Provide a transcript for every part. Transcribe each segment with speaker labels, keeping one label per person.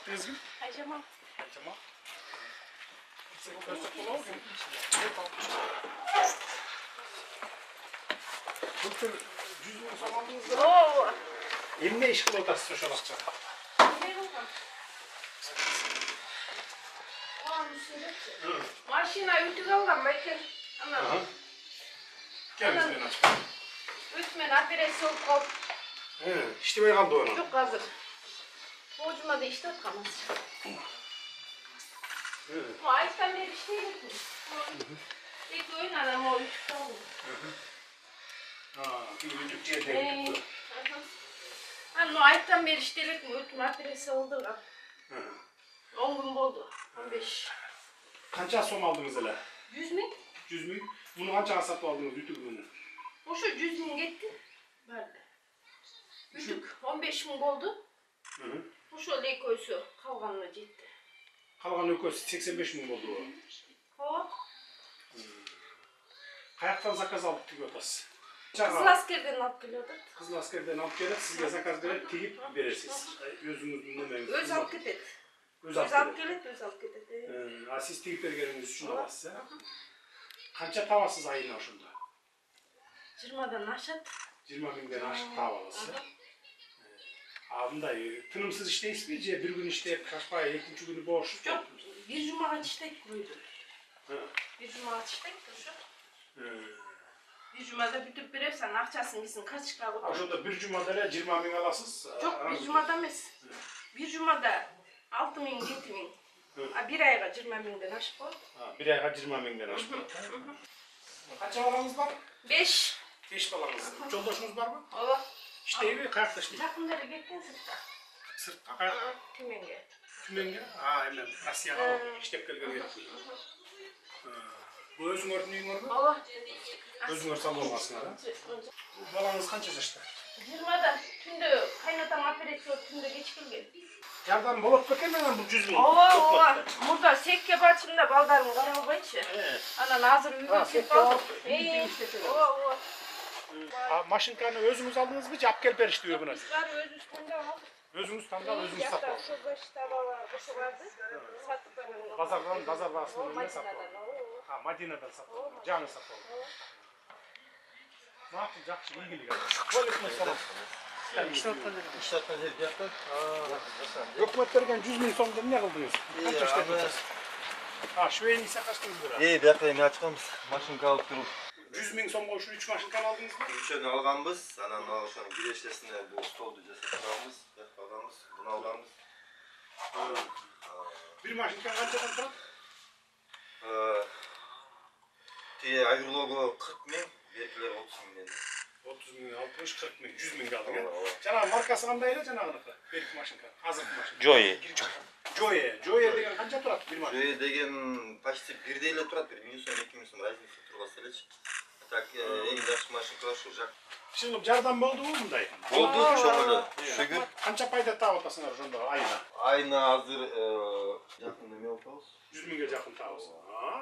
Speaker 1: Attınız mı?
Speaker 2: Ayşema.
Speaker 1: Ayşema. Köstek olalım mı? Doktor, cüzünü samandınız mı?
Speaker 2: Oo.
Speaker 1: Emne iş kılı otasın şu bakacak.
Speaker 2: Ne bakalım? Aa, müsaade. Maşina ütü kalkan bakın. Ana.
Speaker 1: Gel bizden açık.
Speaker 2: Ütmen aperesi olup kaldı.
Speaker 1: İşte böyle kaldı ona.
Speaker 2: Çok hazır. Borcuma da işte kalmaz. Bu ayıktan beri işte yürütmüş. İlk oyun adam o ütü kaldı.
Speaker 1: Bir müdükçeye denk.
Speaker 2: Hani o ayıktan beri işte yürütmüş. Ütme aperesi oldu. 10 gün oldu. 15.
Speaker 1: Kaça som aldınız hele?
Speaker 2: 100 mü?
Speaker 1: 100 mü? Bunu kaça satın aldınız ütü bunu?
Speaker 2: O şu 100 mü gitti? Böyle. Ütük 15 bin oldu. Bu şu lekoysu kalganına gitti.
Speaker 1: Kalgan öküz 85 bin oldu o.
Speaker 2: O
Speaker 1: Kayaktan zakaz aldık tüy otası.
Speaker 2: Kızıl askerden alıp geliyorduk.
Speaker 1: Kızıl askerden alıp gelip sizge zakaz verip tigip verirsiniz. Özünüz dinlemeyin.
Speaker 2: Öz alıp gidelim.
Speaker 1: Öz
Speaker 2: Öz
Speaker 1: alıp
Speaker 2: alıp
Speaker 1: gelip.
Speaker 2: gelip öz alıp gidelim.
Speaker 1: Siz tigip vergeniniz için alasız. Kança tavasız ayın aşında?
Speaker 2: 20'dan aşağı.
Speaker 1: 20 binden aşık tavalası. Abim tınımsız işte ispiyece bir gün işte kaçpaya ikinci günü boş.
Speaker 2: Yok, bir cuma açtık buydu. Bir cuma açtık şu. Bir cumada bütüp birevsen akçasın gitsin kaç çıkar o da.
Speaker 1: Aşağıda bir cumada 20 bin alasız.
Speaker 2: Çok bir cumada mes. Bir cumada 6 bin 7 bin. Bir ayga 20 binden aşık oldu.
Speaker 1: Bir ayga 20 binden aşık oldu. Kaç balanız var?
Speaker 2: 5.
Speaker 1: 5 balanız. Yoldaşınız var mı?
Speaker 2: Allah.
Speaker 1: İşte evi kayaktaş değil.
Speaker 2: Yakınları gittin sırtta.
Speaker 1: Sırtta kayak.
Speaker 2: Tümenge.
Speaker 1: Tümenge? Hemen Asya'ya iştep gelgen yapıyor. Bu özün örtünüğün var mı?
Speaker 2: Allah.
Speaker 1: Özün örtüğün olmasın ara. Bu balanız kaç yaşta?
Speaker 2: 20'da tünde kaynatam aperasyon tünde geç gelgen.
Speaker 1: Yardan bolup bakayım bu 100 bin.
Speaker 2: Allah. Burada sekke başında baldarım karalı bayçı. Ana nazır yüzü sek baldım. Allah.
Speaker 1: Maşinkanı özünüz aldınız mı? Cap gel periş diyor buna.
Speaker 2: Kuşlar öz üstünde aldı.
Speaker 1: Özünüz tandal, özünüz satın.
Speaker 2: Yatta şu başta baba başı vardı. Sattıklarını.
Speaker 1: Pazar basını ne satın?
Speaker 2: Madina'dan.
Speaker 1: Madina'dan satın. Canı satın. Ne yaptın? Cakşı ilgili geldi. Aleyküm selam.
Speaker 3: İşletmeleri yaptık.
Speaker 1: Hükümet vergen 100 bin sonunda ne kıldınız? Kaç yaşta yapacağız? Şu en iyisi kaç lira?
Speaker 3: İyi bekleyin açıklamız. Maşın kalıp durup.
Speaker 1: 100 bin son boşu 3 maşinkan aldınız mı?
Speaker 3: Üçünü alganbız. Sanan alışan güreşlesine bu stoldu ceset alganbız. Alganbız. Bunu alganbız.
Speaker 1: Bir maşinkan kaçadan sonra?
Speaker 3: Diye ayrılığı 40 bin. Vergiler 30 bin dedi.
Speaker 1: 30 bin, 60, 40 bin, 100 bin kaldı ya. Canağı markası kandayla canağı nıkı. Belki maşinkan. Hazır bir maşinkan.
Speaker 3: Joy.
Speaker 1: Joy degen kanca turat bir maşinkan?
Speaker 3: Joy degen почти 1 дейле турат. 1 минус 2 минус разница тургасы элечи. Так эң жакшы машинкалар ушул жак.
Speaker 1: Şimdi jardan boldu mu bunday?
Speaker 3: Болду чоң эле. Шүгүр.
Speaker 1: Kança payda taap atasыңар ошондо айына?
Speaker 3: Айына азыр жакын эме болуп
Speaker 1: 100 binge jakın taabısın.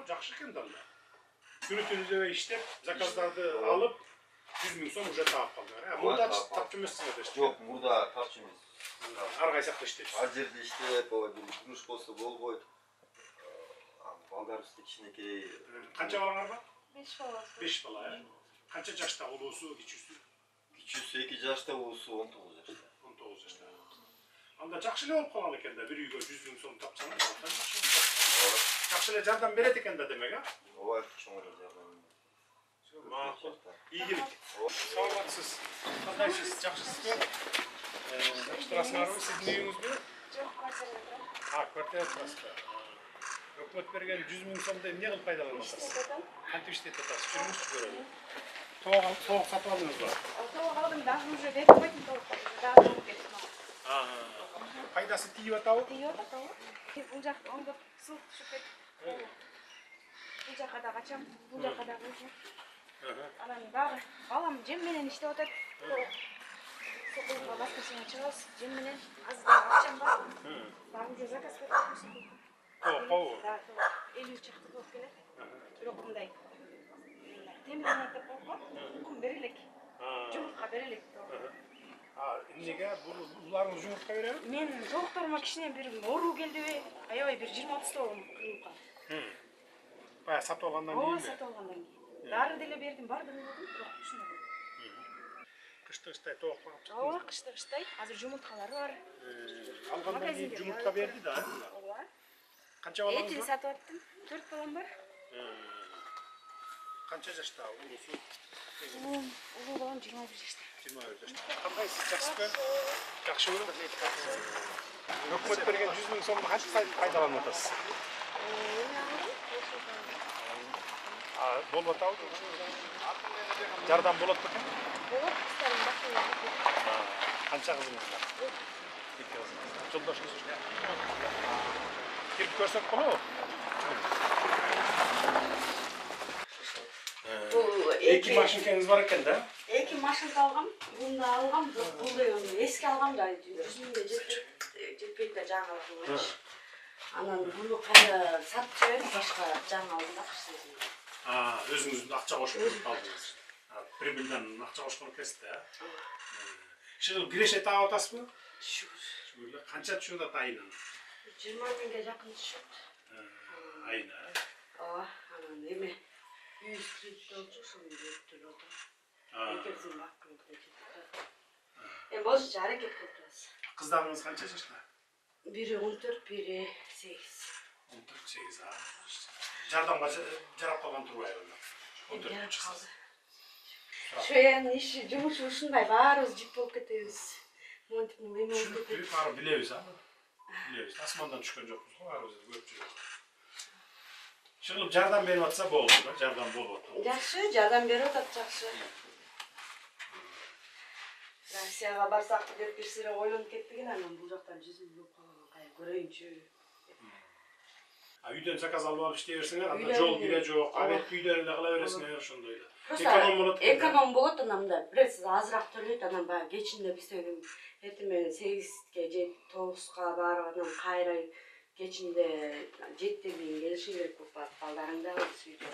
Speaker 1: Jakşı eкен da. Günü tünüzde işlep, zakazlardı alıp 100 bin son уже taap kaldılar. Burada tapçı emessiniz işte.
Speaker 3: Жок, мурда тапчы эмес.
Speaker 1: Аргайсакта иштейсиз.
Speaker 3: Ал жерде иштеп, жумуш болсо болбойт. Балдарыбызды кичинекей.
Speaker 1: Kança balаңар бар?
Speaker 2: 5 balası.
Speaker 1: 5 bala ya. Kança жашта улуусу, кичүүсү?
Speaker 3: Кичүүсү 2 жашта, уусу 19 жашта.
Speaker 1: 19 жашта. Анда жакшы эле болуп калган экен да, bir үйгө 100 bin сом тапсаңар, жакшы эле жардам берет экен да демек, а?
Speaker 3: Ооба, чоң эле жардам.
Speaker 1: Макул. Ийгилик. Саламатсыз. Кандайсыз? Жакшысызбы? Жакшы турасыңарбы? Сиздин үйүңүзбү?
Speaker 2: Çok kvartirada.
Speaker 1: Kvartира турасызбы? Өкмөт берген 100 bin сомду эмне кылып пайдаланасыз? Кантип иштетип атасыз? Жүрмүш көрөлү. Тоок сатып алдыңызбы?
Speaker 2: Tavuk aldım daha önce beklemedim tavuk. Daha tavuk getirdim.
Speaker 1: Пайдасы тийип атабы?
Speaker 2: Diyor da tavuk. Bucak onda su şüphet. Bucak kadar kaçam. Bucak kadar kaçam. Alan daha. Alam cem menen işte o da. Sokulma başkasına çıkıyoruz. Cem menen az daha kaçam var. Daha önce zaten sıkıntı.
Speaker 1: Tavuk.
Speaker 2: 50 çıktı tavuk gene. Lokumday. Temizlemekte korkma. Kum berilik. Cumhurka berilik.
Speaker 1: Emnege bularыңız жұмыртқа беремін?
Speaker 4: Мен doktoruma кичине бир оору келдиби? Аябай бир 20-30 болгон кылыкка.
Speaker 1: Баягы сатып алгандан
Speaker 4: Ооба,
Speaker 1: кийинби?
Speaker 4: сатып алгандан кийин. Дары деле бердим, бардыгын бердим, бирок ушундай болду.
Speaker 1: Кышты-кыштай тоок багып чыктыңыз.
Speaker 4: Ооба, кыштай. Азыр жумурткалары бар.
Speaker 1: Алгандан кийин жұмыртқа берди да.
Speaker 4: Ооба.
Speaker 1: Канча балаңыз
Speaker 4: Этини
Speaker 1: бар?
Speaker 4: сатып аттым. 4 балам бар.
Speaker 1: Канча жашта улусу?
Speaker 4: Улуу балам 21 жашта.
Speaker 1: 21 жашта. Кандайсыз, жакшыбы? Жакшыбы? Өкмөт берген 100 000 сомду канча пайдаланып атасыз? Болуп атабы? Жардам болот бекен?
Speaker 4: Болот, кыздарым бакылап.
Speaker 1: Канча кызыңыз бар? 2 кызыңыз. Жолдошуңуз? Кирип көрсөк болобу? Эки машинкаңыз бар экен да?
Speaker 4: Эки машинка алгам, буну да алгам, бул деген эски алгам да 100 миңге жетпейт да жаңы алгам. Анан буну кайра сатып жиберип башка жаңы алдым да кырсызын.
Speaker 1: Өзүңүз акча кошуп алдыңыз. Прибыльден акча кошкон экенсиз да? Шыл киреше таап атасызбы? Шүгүр. Канча түшөт ата айынан?
Speaker 4: 20 миңге жакын түшөт.
Speaker 1: Айына?
Speaker 4: Ооба, анан эме үй кредит болчу, ошону өтүп отур. Экинчисин баккым кредит. Болчу аракет кылып турабыз.
Speaker 1: Кыздарыңыз канча жашта?
Speaker 4: Бири 14, бири 8.
Speaker 1: 14-8. Жардамга жарап калган турбайбы? 14
Speaker 4: калды. Шоянын иши, жумушу ушундай, баарыбыз жип болуп кетебиз. Монтип эме болуп кетет.
Speaker 1: Баары билебиз, Билебиз. Асмандан түшкөн жокпуз го, баарыбыз көрүп жүрөбүз. Чыгылып жардам берип атса болду да, жардам болуп атты.
Speaker 4: Жакшы, жардам берип атат, жакшы. Россияга барсак деп бир сыйра ойлонуп кеттик эле, анан бул жактан 100 миң болуп калган, кайра көрөйүнчү.
Speaker 1: Үйдөн заказ алып алып иштей берсеңер, анда жол кире жок, арет үйдөн эле кыла бересиңер, ошондой да. Эконом болот.
Speaker 4: Эконом болот, анан мындай бирөөсү азыраак төлөйт, анан баягы кечинде бизден эртең 8ге же 9га барып, анан кайра кечинде 7 менен келиши керек болуп калат, балдарың дагы сүйдү.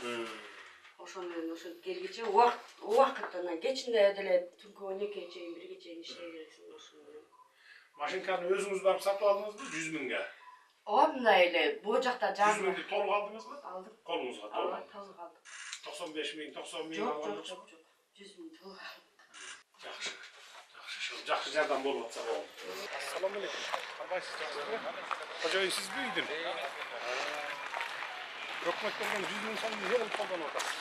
Speaker 4: Ошону ошентип келгиче убакыт анан кечинде деле түнкү 12-ге чейин, 1-ге чейин иштей бересиң ошону.
Speaker 1: Машинканы өзүңүз барып сатып алдыңызбы 100 миңге?
Speaker 4: Ооба, мындай эле бул жакта
Speaker 1: 100 миңди толук алдыңызбы?
Speaker 4: алдык.
Speaker 1: Колуңузга
Speaker 4: Ооба,
Speaker 1: толук.
Speaker 4: толук алдык.
Speaker 1: 95 миң, 90 миң
Speaker 4: Жок,
Speaker 1: алган
Speaker 4: жок,
Speaker 1: жоксузбу?
Speaker 4: жок. 100 миң толук алдык.
Speaker 1: Жакшы. Жакшы жардам болуп атса болду. Ассаламу алейкум. Кандайсыз, жакшыбы? Кожоюн сизби үйдүн? Өкмөт берген 100 миң сомду эмне кылып колдонуп атасыз?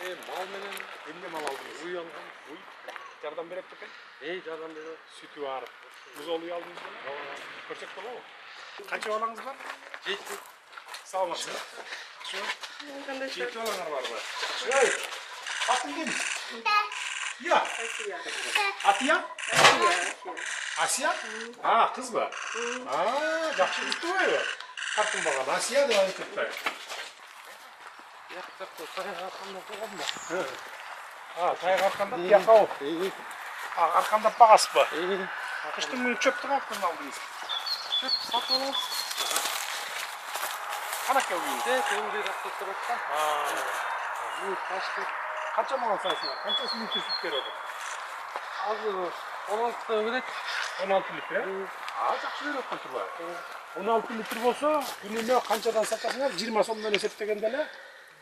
Speaker 5: Мал менен
Speaker 1: Эмне мал алдыңыз?
Speaker 5: уй алгам.
Speaker 1: Уй. Жардам берет бекен?
Speaker 5: Жардам берет.
Speaker 1: Сүтү бар. Музол уй алдыңыз беле? Көрсөк болобу? Канча балаңыз бар?
Speaker 5: 7.
Speaker 1: Саламатсызбы?
Speaker 4: Кандай
Speaker 1: Жети балаңар барбы? Ой. Атың ким? Я. Атия? Асия? Кызбы? Жакшы кызды байбы? Картын баган Асия деп айтып атпайбы?
Speaker 5: Яктакта таяк аркамда койгонбу?
Speaker 1: Таяк арканда тияка алып. Аркандап багасызбы? Кыштын күнү чөптү каяктан алдыңыз?
Speaker 5: Чөп сатып алабыз.
Speaker 1: Канакка үйүңүз?
Speaker 5: Өңдү жакта турат да. Бул ташты.
Speaker 1: Канча мал алсаңыздар? Канчасы литр сүт берет?
Speaker 5: Азыр 16 да берет.
Speaker 1: 16 литр, жакшы берип аткан турбайбы? 16 литр болсо, күнүнө канчадан сатасыңар? 20 сомдон есептегенде эле?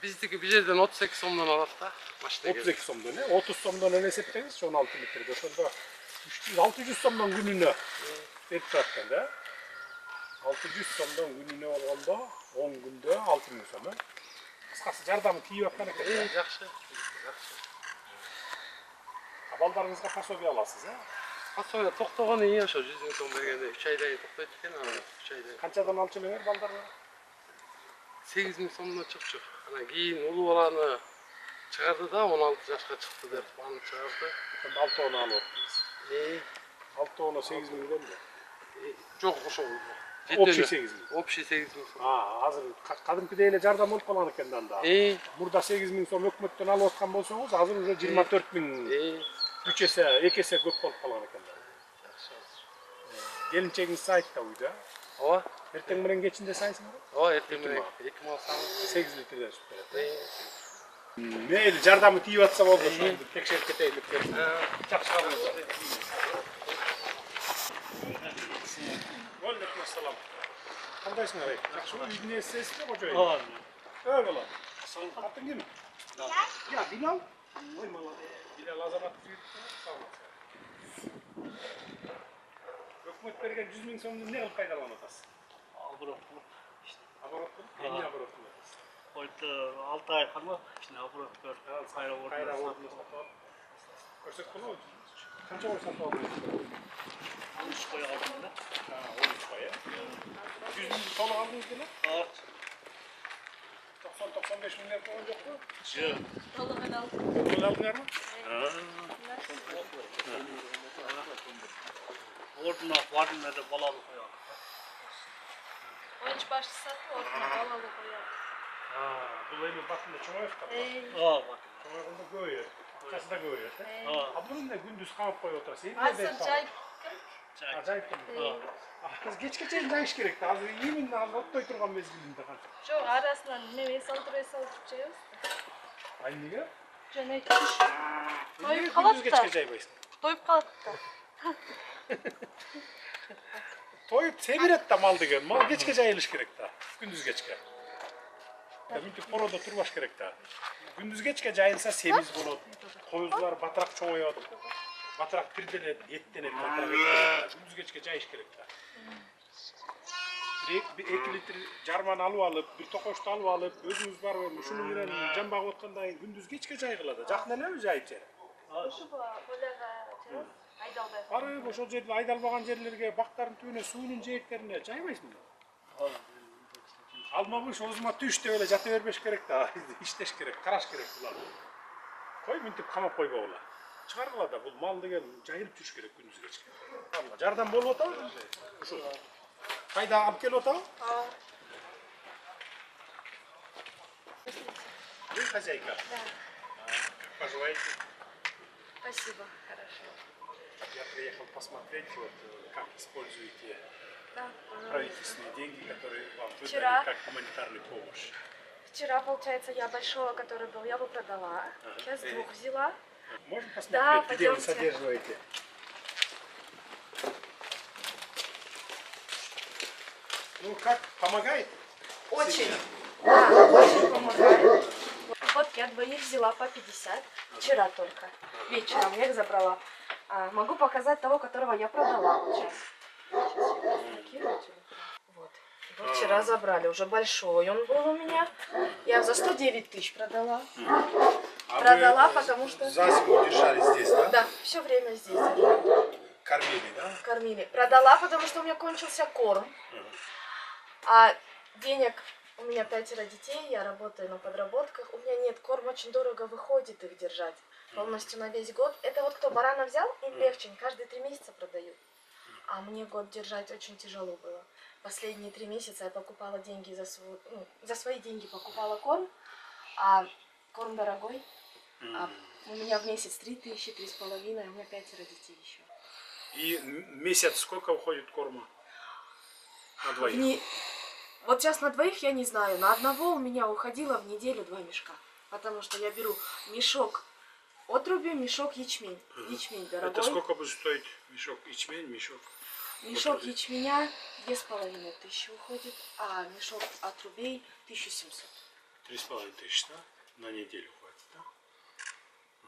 Speaker 5: Биздики бир жерден 38 сомдон алат да.
Speaker 1: 32 сомдон, 30 сомдон эле эсептеңиз, 16 литрди. Ошондо 600 сомдон күнүнө берип турат экен да. 600 сомдон күнүнө болгондо 10 күндө 6 миң сом. Кыскасы жардамы тийип аткан экен.
Speaker 5: Жакшы.
Speaker 1: Балдарыңызга пособие аласыз,
Speaker 5: Асоя токтогону ий ошо 100 миң сом бергенде 3 айдай токтойт экен, анан 3 айдай.
Speaker 1: Канчадан алчу элеңер балдарга?
Speaker 5: 8 миң сомдон чыкчу. Анан кийин улуу баланы чыгарды да 16 жашка чыкты деп аны чыгарды.
Speaker 1: Ошондо 6 оны алып аттыңыз. 6 оны 8 миңденби?
Speaker 5: Жок, ошо.
Speaker 1: Общий 8 миң.
Speaker 5: Общий 8 миң сом.
Speaker 1: Азыр кадимкидей эле жардам болуп калган экен анда. Мурда 8 миң сом өкмөттөн алып аткан болсоңуз, азыр уже 24 миң. 3 эсе, 2 эсе көп болуп калган экен. Келинчегиңиз сайытта үйдө?
Speaker 5: Ооба.
Speaker 1: Эртең менен кечинде сайсыңбы?
Speaker 5: Ооба, эртең менен 2 мал саңыз.
Speaker 1: 8 литрден сүт берет. Мейли, жардамы тийип атса болду, ошону текшерип кетейин деп келдим. Жакшы кабыл. Aleyküm selam. Kandayсың арай? Жақсы ғой, үйдің иесісіз бе қожайын?
Speaker 6: Aa,
Speaker 1: Ey bala. Атын кім? Ya Bilal. Oy молодец. Bilal азаматтық жігіт. Сау ol. Өкімет берген 100 000 сомды не қылып пайдаланасыз?
Speaker 6: оборот.
Speaker 1: Оборот қылып, не оборот қыласыз?
Speaker 6: Oydu 6 ay kalma. İşte obорот gör. Kayra
Speaker 1: Қайра
Speaker 6: ordu.
Speaker 1: орнына сатып алып. Көрсет қой. Қанша қой сатып алдыңыз?
Speaker 6: 13 koy aldım da.
Speaker 1: 13 қой, иә? 100 000 толық алдыңыз келе?
Speaker 6: Evet.
Speaker 1: 90-95 milyar koyun yok mu?
Speaker 6: Yok.
Speaker 2: Толығын ал.
Speaker 1: Толық алдыңдар ма?
Speaker 6: Orduna vardım da balalı koyalım.
Speaker 2: Oyuncu başlı satı ortuna balalı koyalım.
Speaker 1: Бұл эми батында чоңоев капа.
Speaker 6: Aa bak.
Speaker 1: Чоңоевында көйөт. Акчасы да көйөт.
Speaker 6: Aa.
Speaker 1: Bunun da gündüz kamp koyup oturası.
Speaker 2: Азыр жай
Speaker 1: Acayip değil. Geçke çayın da iş gerekti. Az yeminle az ottoy turgan mezgilinde kanka.
Speaker 2: жоқ арасынан неме салдырып жейбиз.
Speaker 1: Aynı ya.
Speaker 2: Жана түш. Toyup
Speaker 1: Gündüz
Speaker 2: kalat
Speaker 1: geçke
Speaker 2: da.
Speaker 1: çaybaysın.
Speaker 2: Toyup kalat da.
Speaker 1: Toyup seviret de mal degen. Mal geçke çayılış gerek da. Gündüz geçke. Ya müntük koroda turbaş gerek da. Gündüz geçke çayılsa semiz bolot. Koyuzlar batrak çoğuyor. Batrak birdeler yettenip batrak etler. Gündüz geçke çay iş gerek da. Bir 2 litre jarman alıp, bir tokoştu alıp, özünüz var mı? Şunu bilen jambak otkandan gündüz geçke çay kılады. Жақын эле mi жайып жер?
Speaker 2: Ошо боляга жүрөт. Айдалбай.
Speaker 1: Барып ошол жерде айдалбаган жерлерге, бактардын түбүнө, суунун жээктерине жайбайсыңбы? Алмабыш озума түш деп эле жата бербеш керек да. Иштеш керек, караш керек буларды. Кой мынтип камап койбогула. Чыгаргыла да бул мал деген жайылып жүрүш керек күндүз кечке. Алла жардам болуп атабы? Ушул. Кайда алып келип атабы? Вы хозяйка?
Speaker 2: Да.
Speaker 1: Как поживаете?
Speaker 2: Спасибо, хорошо.
Speaker 1: Я приехал посмотреть, вот, как используете
Speaker 2: Да.
Speaker 1: правительственные деньги, которые вам выдали
Speaker 2: Вчера.
Speaker 1: как гуманитарную помощь.
Speaker 2: Вчера, получается, я большого, который был, я бы продала. Сейчас 2 взяла.
Speaker 1: Можем посмотреть,
Speaker 2: Да,
Speaker 1: где вы
Speaker 2: пойдемте.
Speaker 1: содерживаете? Ну как, помогает?
Speaker 2: Очень. Да, очень помогает. Вот я 2 взяла по 50. Вчера только. Вечером я их забрала. Могу показать того, которого я продала. Вот сейчас. Сейчас я разблокирую телефон. Вот. Вот вчера забрали. Уже большой он был у меня. Я за 109 тысяч продала. Продала, потому что...
Speaker 1: За зиму держали здесь, да?
Speaker 2: Да, все время здесь держали.
Speaker 1: Кормили, да?
Speaker 2: Кормили. Продала, потому что у меня кончился корм. А денег, у меня 5 детей, я работаю на подработках, у меня нет корма, очень дорого выходит их держать полностью на весь год. Это вот кто барана взял, им легче, каждые 3 месяца продают. А мне год держать очень тяжело было. Последние 3 месяца я покупала деньги за свои деньги покупала корм, а корм дорогой. А у меня в месяц 3000, 3,5, у меня 5 детей еще.
Speaker 1: И месяц сколько уходит корма? На двоих?
Speaker 2: Вот сейчас на 2 я не знаю, на одного у меня уходило в неделю 2 мешка. Потому что я беру мешок отруби, мешок ячмень. Ячмень дорогой.
Speaker 1: Это сколько будет стоить мешок ячмень, мешок?
Speaker 2: Мешок ячменя 2500 уходит, а мешок отрубей 1700.
Speaker 1: 3500, да? На неделю хватит, да?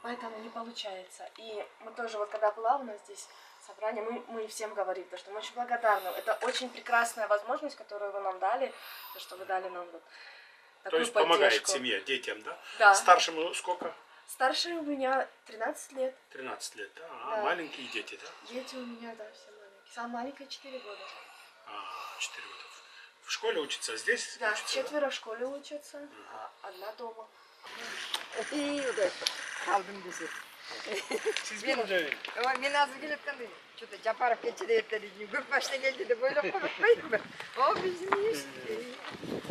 Speaker 2: Поэтому не получается. И мы тоже, вот когда была у нас здесь собрание, мы всем говорим, то, что мы очень благодарны. Это очень прекрасная возможность, которую вы нам дали, то, что вы дали нам вот такую
Speaker 1: То есть
Speaker 2: поддержку.
Speaker 1: помогает семье, детям, да?
Speaker 2: Да.
Speaker 1: Старшему сколько?
Speaker 2: Старший у меня 13 лет.
Speaker 1: 13 лет, да?
Speaker 2: Да.
Speaker 1: Маленькие дети, да?
Speaker 2: Дети у меня, да, все маленькие. Самая маленькая 4 года.
Speaker 1: 4 года. В школе учится, здесь
Speaker 2: Да,
Speaker 1: учится,
Speaker 2: 4 в школе учатся, а 1 дома.
Speaker 7: Kaldım bizi.
Speaker 1: Siz mi hocayın?
Speaker 7: Ama ben azı gelip kaldım. Şurada Caparıp geçidi etleri. Gürbaş'ta geldi de böyle konuşmayın mı? O bizim iş.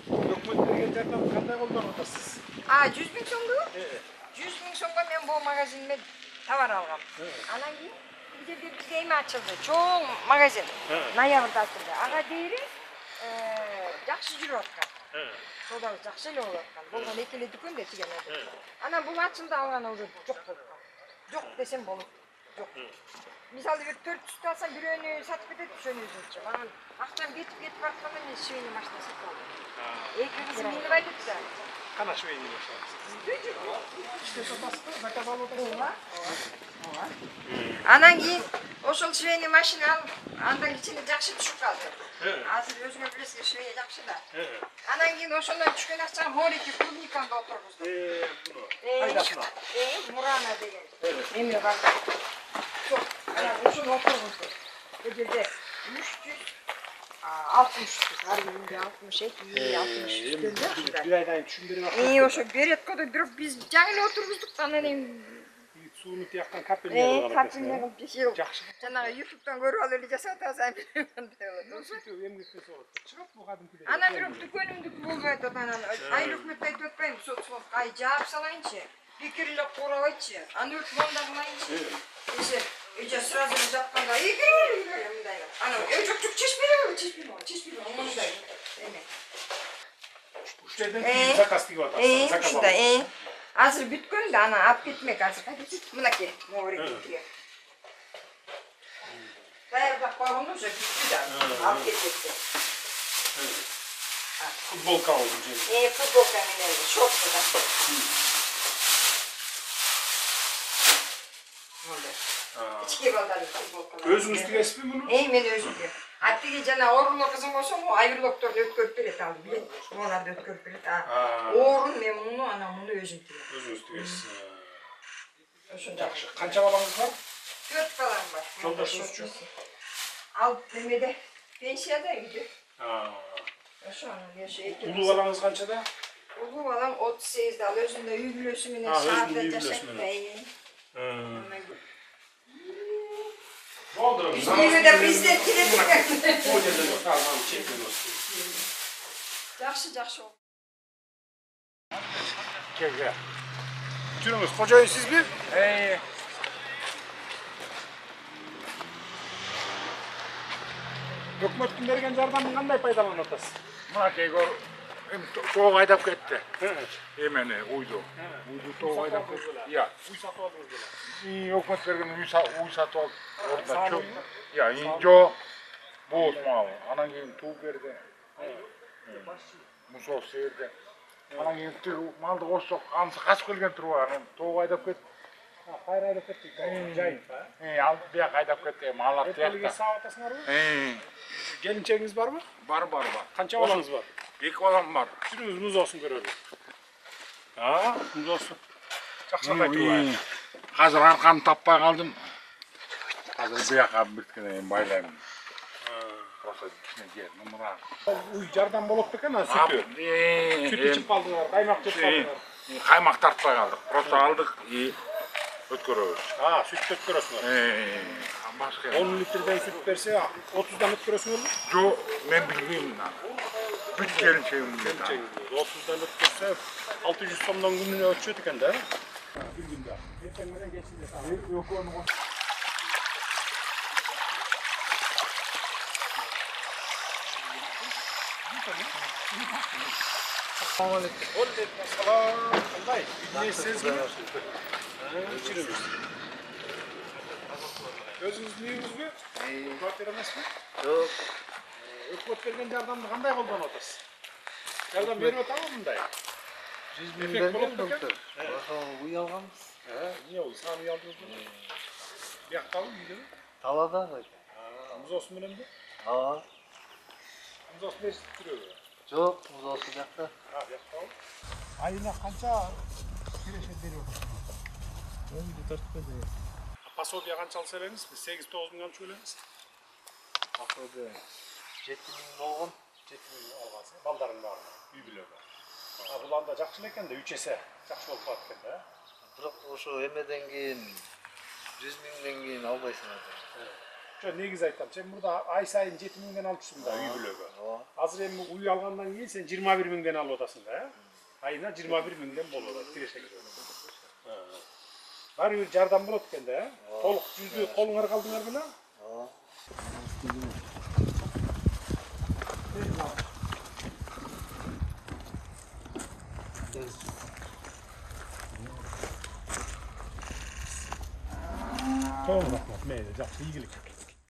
Speaker 1: Doküment bergenlerden kanday kollanırsınız?
Speaker 7: 100 bin so'mdu. 100 bin so'mga men bu magazinme tovar algam. Anan keyin bu yerda bizga ema ochildi. Cho'ng magazin. Noyabrda ochildi. Aga deyri yaxshi yurayotgan. Sodamiz yaxshi ilayotgan. Bo'lgan ikkili do'konda tiganadi. Ana bu ochildi, algani уже yo'q bo'ldi. Yo'q desem bo'ladi. Yok. Misалы bir 400 alsan birini satıp кетет ошону өзүнчө. Анан акчам кетип баратканда мен швейный машина сатып алдым. Эки кызым минип айтат да.
Speaker 1: Кана швейный машина. İşte satası zakaz alıp
Speaker 7: Анан кийин ошол швейный машина алып, андан ичинде жакшы түшүп калды. Азыр өзүңөр билесиңер швей жакшы да. Анан кийин ошондон түшкөн акчага Морики клубникамды отургуздум.
Speaker 1: Айдасына.
Speaker 7: Мурана деген. Эме бар. Çok. Анан ошону отургуздум. Бул жерде 360 ар күнүндө 60 60 түшкөндө ушундай.
Speaker 1: Bir aydan düşündürüp bakın.
Speaker 7: Ошо берет го деп бирок биз жаңы эле отургуздук да анан эми
Speaker 1: Suunu tiyaktan kapelini
Speaker 7: капельне кылып бешип
Speaker 1: Жақсы.
Speaker 7: жанагы ютубтан көрүп алып эле жасап атасың.
Speaker 1: Çıkıp bu kadın kule.
Speaker 7: Анан бирок дүкөнүмдүкү болбой атат анан айыл өкмөттү айтып атпайбы соцсовка ай жаап салайынчы бекер эле куурабайчы аны өрт монда кылайынчы десе эже сразу эле жапканда игер мындай анан жок чечпей мындай эме
Speaker 1: Uşlardan zakaz diye atarsın. Zakaz
Speaker 7: ушундай
Speaker 1: alırsın.
Speaker 7: азыр бүткөн да анан алып кетмек азыр мынакей моорекиге даярдап койгондо уже бүттү да алып кетет
Speaker 1: Futbolka oldu canım.
Speaker 7: футболка менен шорты да ички балдардын футболкалары
Speaker 1: Özünüz tügespi bunu?
Speaker 7: мен өзүмдү тиги жана оорурлуу кызым болсо могу айырлокторду өткөрүп берет ал билет моуларды өткөрүп берет оорун мен муну анан муну өзүм тигем
Speaker 1: Özünüz tügesiniz.
Speaker 7: ошондой
Speaker 1: Yaxşı. Kança babanız var?
Speaker 7: 4 балам бар
Speaker 1: Жолдошуңузчу?
Speaker 7: ал немеде пенсияда үйдө
Speaker 1: Aa.
Speaker 7: ошо анан ошо эки
Speaker 1: Ulu balanız kançada?
Speaker 7: улуу балам 38 ал өзүндө үй бүлөсү менен
Speaker 1: өзүнүн
Speaker 7: шаарда
Speaker 1: үй
Speaker 7: жашайт
Speaker 1: бүлөсү
Speaker 7: да
Speaker 1: Oldu.
Speaker 7: Bizde президент келет экен
Speaker 1: O yerden kalmam çekiyoruz.
Speaker 7: жакшы
Speaker 1: Gel gel. Türümüz kocayın siz bir? Hükümetin bergen jardamın qanday пайдаланасыз?
Speaker 8: Мына кегор тоқ айдап кетті. Емені уйду. Уйду тоқ айдап кетті. Иә.
Speaker 1: Uy satып aldınız böyle.
Speaker 8: Өкмет берген уй сатып алып. Орда чөп. Иә, жо боз мал. Анан кейін туып берді. Мусор серді. Анан кейін тир малды қоссоқ, анысы қашып келген тұр бар. Тоқ айдап кетті.
Speaker 1: Hayır ayda kettik. Jayın.
Speaker 8: Алып бияқ айдап кетті. Малар
Speaker 1: Öteliğe
Speaker 8: тияқта.
Speaker 1: sağ atasınlar mı? Gelinçeğiniz var mı?
Speaker 8: Бар.
Speaker 1: Kança balanız var?
Speaker 8: Екі балам бар.
Speaker 1: Sürünüz muz olsun görelim. Ha, muz olsun. Жақсылап айтып var.
Speaker 8: Қазір арқамды таппай қалдым. Қазір бияққа біткенен байлаймын. Просто ішіне кел, нұмыра.
Speaker 1: Uy jardan bolup ekan ha sütü. Süt içip kaldınlar, kaymak içip kaldınlar.
Speaker 8: Қаймақ тартпай қалдық. Просто алдық и өткөрөбүз.
Speaker 1: Ha, süt ötkürüyorsunuz.
Speaker 8: Башка.
Speaker 1: 10 litreden süt verse 30'dan ötkürüyorsunuz mu?
Speaker 8: Жо, мен билбеймин аны. Бүт келинчегимди.
Speaker 1: Gelinçeğiniz 30'dan ötkürse 600 somdan gününe ölçüyor eken de. Bir günde. Geçenlere geçince.
Speaker 8: Yok onu.
Speaker 1: Selam. Kanday. Ne siz mi? Çürümüz. Özünüz neyiniz mi? Hükümet veremez mi?
Speaker 3: Yok.
Speaker 1: Hükümet vergen jardamды qanday қолданып отырсыз? Жардам беріп атамы мындай?
Speaker 3: 100
Speaker 1: Efekt
Speaker 3: bergen
Speaker 1: bulup
Speaker 3: doktor.
Speaker 1: ekan?
Speaker 3: Ошо уй алганбыз.
Speaker 1: Niye oldu? Sana uy aldınız mı? Buyaktalı mı gidelim?
Speaker 3: Талада.
Speaker 1: Muz olsun benim de.
Speaker 3: Aa.
Speaker 1: Muz olsun ne tutuyor?
Speaker 3: Жок, музоосу жакта.
Speaker 1: Ha buyaktalı. Ayına kança kireçe veriyor? Pasobiya kança alsa veriniz mi? 8-9 bin kança öyleniz.
Speaker 3: Акырды 7000 болгон.
Speaker 1: 7 bin algansa. Baldarın var mı? Üy bile var. Ha bulanda jakşı eken de 3 ese jakşı olup atken de.
Speaker 3: Бирок ошо эмеден кийин 100 миңден кийин албайсың азыр.
Speaker 1: Şöyle negiz aytам. Sen burada ay sayın 7 minden almışsın da üy bile var.
Speaker 3: Ооба.
Speaker 1: Hazır emmi uy algandan keyin sen 21 minden al odasın da. Ayına 21 minden bol oda. Kireçe giriyor. Var bir jardan bulup eken de. Toluk yüzü kolunlar kaldınlar bile.
Speaker 3: Ооба.
Speaker 1: Çoğun rahmat, meyli, жақсы, игілік.